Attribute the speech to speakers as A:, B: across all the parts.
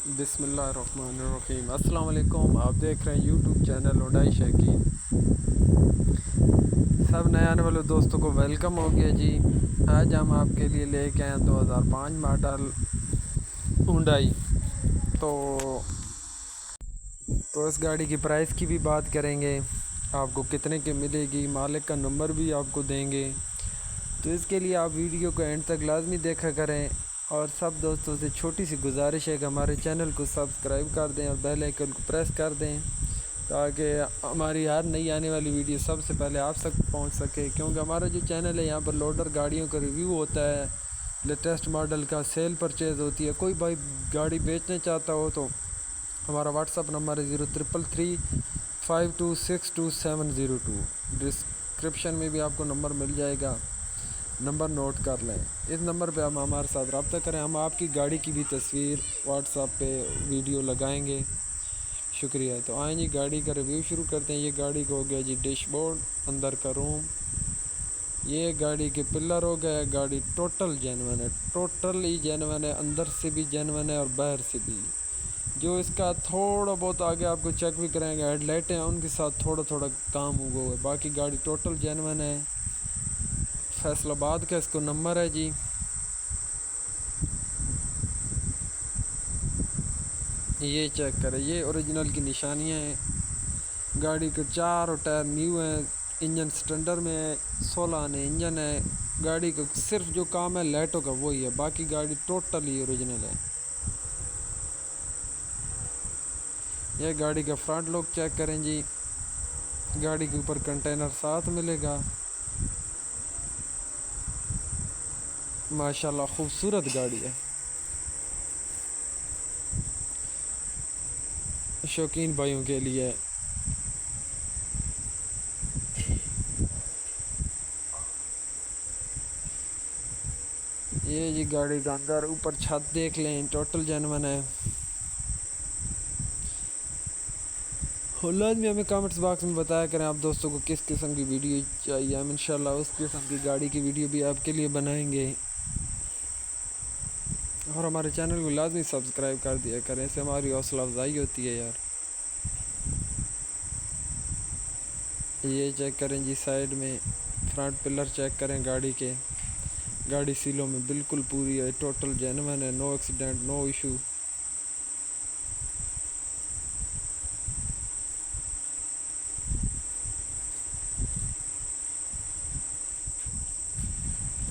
A: بسم اللہ الرحمن الرحیم۔ السلام علیکم، آپ دیکھ رہے ہیں یوٹیوب چینل اوڈائی شیکین۔ سب نئے آنے والے دوستوں کو ویلکم ہو گیا جی۔ آج ہم آپ کے لیے لے کے آئے 2005 ماڈل ہونڈائی۔ تو اس گاڑی کی پرائس کی بھی بات کریں گے، آپ کو کتنے کی ملے گی، مالک کا نمبر بھی آپ کو دیں گے۔ تو اس کے لیے آپ ویڈیو کو اینڈ تک لازمی دیکھا کریں، اور سب دوستوں سے چھوٹی سی گزارش ہے کہ ہمارے چینل کو سبسکرائب کر دیں اور بیل آئیکن کو پریس کر دیں، تاکہ ہماری ہر نئی آنے والی ویڈیو سب سے پہلے آپ تک پہنچ سکے۔ کیونکہ ہمارا جو چینل ہے یہاں پر لوڈر گاڑیوں کا ریویو ہوتا ہے، لیٹسٹ ماڈل کا سیل پرچیز ہوتی ہے۔ کوئی بھائی گاڑی بیچنا چاہتا ہو تو ہمارا واٹس اپ نمبر ہے 03335262 ڈسکرپشن میں بھی آپ کو نمبر مل جائے گا، نمبر نوٹ کر لیں۔ اس نمبر پہ ہم ہمارے ساتھ رابطہ کریں، ہم آپ کی گاڑی کی بھی تصویر واٹس اپ پہ ویڈیو لگائیں گے۔ شکریہ۔ تو آئیں جی گاڑی کا ریویو شروع کرتے ہیں۔ یہ گاڑی کو ہو گیا جی ڈیش بورڈ، اندر کا روم، یہ گاڑی کے پلر ہو گیا۔ گاڑی ٹوٹل جینون ہے، ٹوٹل ہی جینون ہے، اندر سے بھی جینون ہے اور باہر سے بھی۔ جو اس کا تھوڑا بہت آگے آپ کو چیک بھی کریں گے، ہیڈ لائٹیں ہیں ان کے ساتھ تھوڑا تھوڑا کام ہوا ہے، باقی گاڑی ٹوٹل جینون ہے۔ فیصل آباد کا اس کو نمبر ہے جی۔ یہ چیک کریں، یہ اوریجنل کی نشانیاں ہیں۔ گاڑی کے چاروں ٹائر نیو ہیں، انجن سٹینڈر میں ہے، 16 آنے انجن ہے۔ گاڑی کا صرف جو کام ہے لائٹوں کا وہی ہے، باقی گاڑی ٹوٹل ہی اوریجنل ہے۔ یہ گاڑی کا فرنٹ لک چیک کریں جی۔ گاڑی کے اوپر کنٹینر ساتھ ملے گا۔ ماشاءاللہ خوبصورت گاڑی ہے، شوقین بھائیوں کے لیے۔ یہ جی گاڑی کا اندر، اوپر چھت دیکھ لیں، ٹوٹل جینون ہے۔ اور لازمی ہمیں کامنٹس باکس میں بتایا کریں آپ دوستوں کو کس قسم کی ویڈیو چاہیے، ہم انشاءاللہ اس قسم کی گاڑی کی ویڈیو بھی آپ کے لیے بنائیں گے۔ اور ہمارے چینل کو لازمی سبسکرائب کر دیا کریں، اس سے ہماری حوصلہ افزائی ہوتی ہے یار۔ یہ چیک کریں جی سائیڈ میں، فرنٹ پلر چیک کریں گاڑی کے۔ گاڑی سیلوں میں بالکل پوری ہے، ٹوٹل جینون ہے، نو ایکسیڈنٹ، نو ایشو۔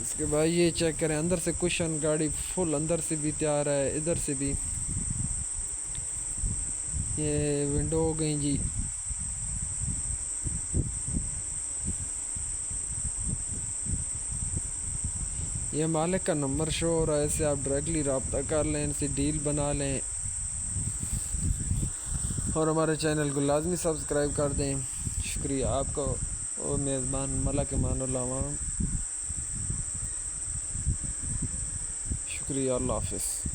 A: اس کے بعد یہ چیک کریں اندر سے کشن، گاڑی فل اندر سے بھی تیار ہے، ادھر سے بھی۔ یہ ونڈو ہو گئی جی۔ یہ مالک کا نمبر شو ہو رہا ہے، اس سے آپ ڈائریکٹلی رابطہ کر لیں، ان سے ڈیل بنا لیں، اور ہمارے چینل کو لازمی سبسکرائب کر دیں۔ شکریہ آپ کا، اور میزبان ملک امان اللہ۔ شکریہ، اللہ حافظ۔